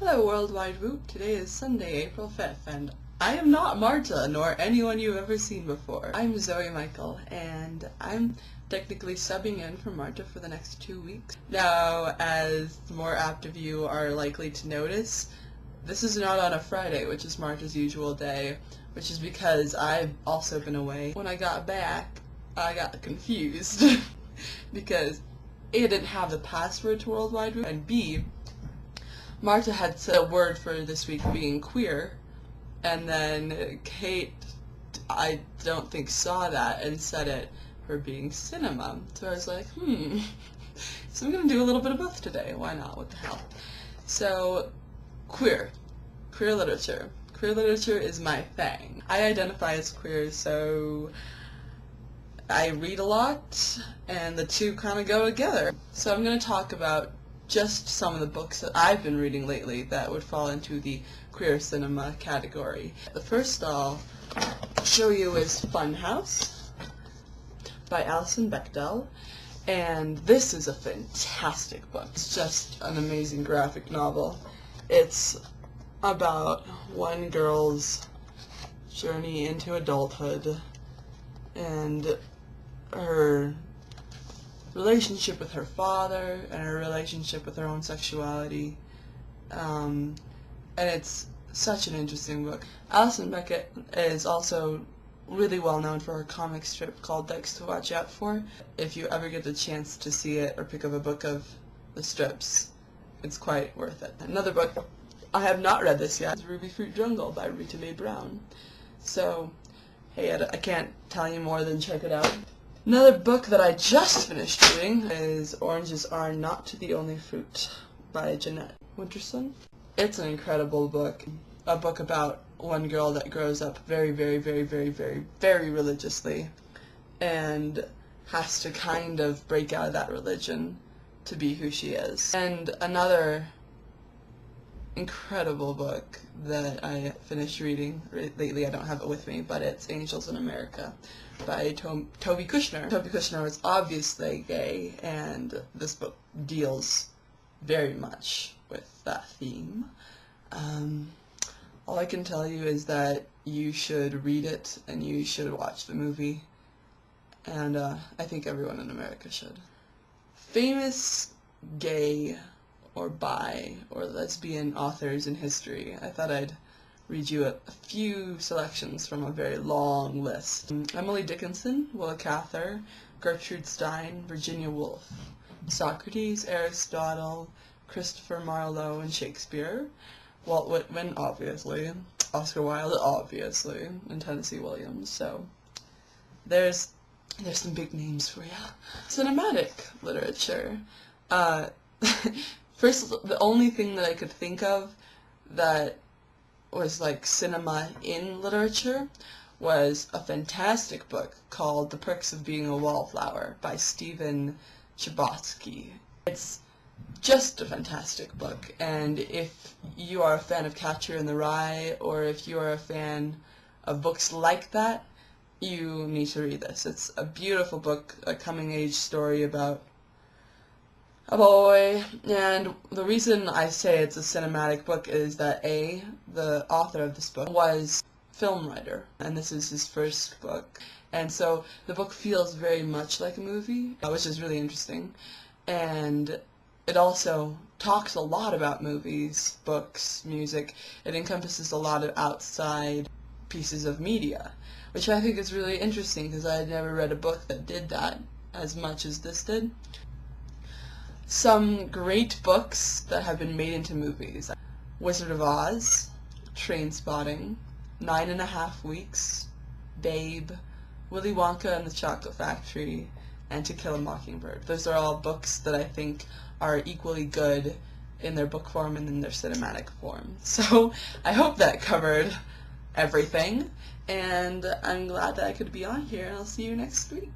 Hello Worldwide Whoop, today is Sunday, April 5th, and I am not Marta, nor anyone you've ever seen before. I'm Zoe Michael, and I'm technically subbing in for Marta for the next 2 weeks. Now, as more apt of you are likely to notice, this is not on a Friday, which is Marta's usual day, which is because I've also been away. When I got back, I got confused, because A, I didn't have the password to Worldwide Whoop, and B, Marta had said a word for this week being queer, and then Kate, I don't think, saw that and said it for being cinema. So I was like, so I'm going to do a little bit of both today. Why not? What the hell? So, queer literature. Queer literature is my thing. I identify as queer, so I read a lot, and the two kind of go together. So I'm going to talk about just some of the books that I've been reading lately that would fall into the queer cinema category. The first I'll show you is Funhouse by Alison Bechdel, and this is a fantastic book. It's just an amazing graphic novel. It's about one girl's journey into adulthood and her relationship with her father and her relationship with her own sexuality, and it's such an interesting book. Alison Bechdel is also really well known for her comic strip called Dykes to Watch Out For. If you ever get the chance to see it or pick up a book of the strips, it's quite worth it. Another book, I have not read this yet, is Ruby Fruit Jungle by Rita Mae Brown. So, hey, I can't tell you more than check it out. Another book that I just finished reading is Oranges Are Not the Only Fruit by Jeanette Winterson. It's an incredible book. A book about one girl that grows up very religiously and has to kind of break out of that religion to be who she is. And another incredible book that I finished reading lately, I don't have it with me, but it's Angels in America by Toby Kushner. Toby Kushner is obviously gay, and this book deals very much with that theme. All I can tell you is that you should read it and you should watch the movie, and I think everyone in America should. Famous gay or bi or lesbian authors in history. I thought I'd read you a few selections from a very long list. Emily Dickinson, Willa Cather, Gertrude Stein, Virginia Woolf, Socrates, Aristotle, Christopher Marlowe, and Shakespeare, Walt Whitman, obviously, Oscar Wilde, obviously, and Tennessee Williams. So there's some big names for you. Cinematic literature. First, the only thing that I could think of that was like cinema in literature was a fantastic book called The Perks of Being a Wallflower by Stephen Chbosky. It's just a fantastic book, and if you are a fan of Catcher in the Rye, or if you are a fan of books like that, you need to read this. It's a beautiful book, a coming-age story about a boy, and the reason I say it's a cinematic book is that A, the author of this book was a film writer, and this is his first book, and so the book feels very much like a movie, which is really interesting, and it also talks a lot about movies, books, music. It encompasses a lot of outside pieces of media, which I think is really interesting because I had never read a book that did that as much as this did. Some great books that have been made into movies: Wizard of Oz, Trainspotting, 9½ Weeks, Babe, Willy Wonka and the Chocolate Factory, and To Kill a Mockingbird. Those are all books that I think are equally good in their book form and in their cinematic form. So I hope that covered everything, and I'm glad that I could be on here, and I'll see you next week.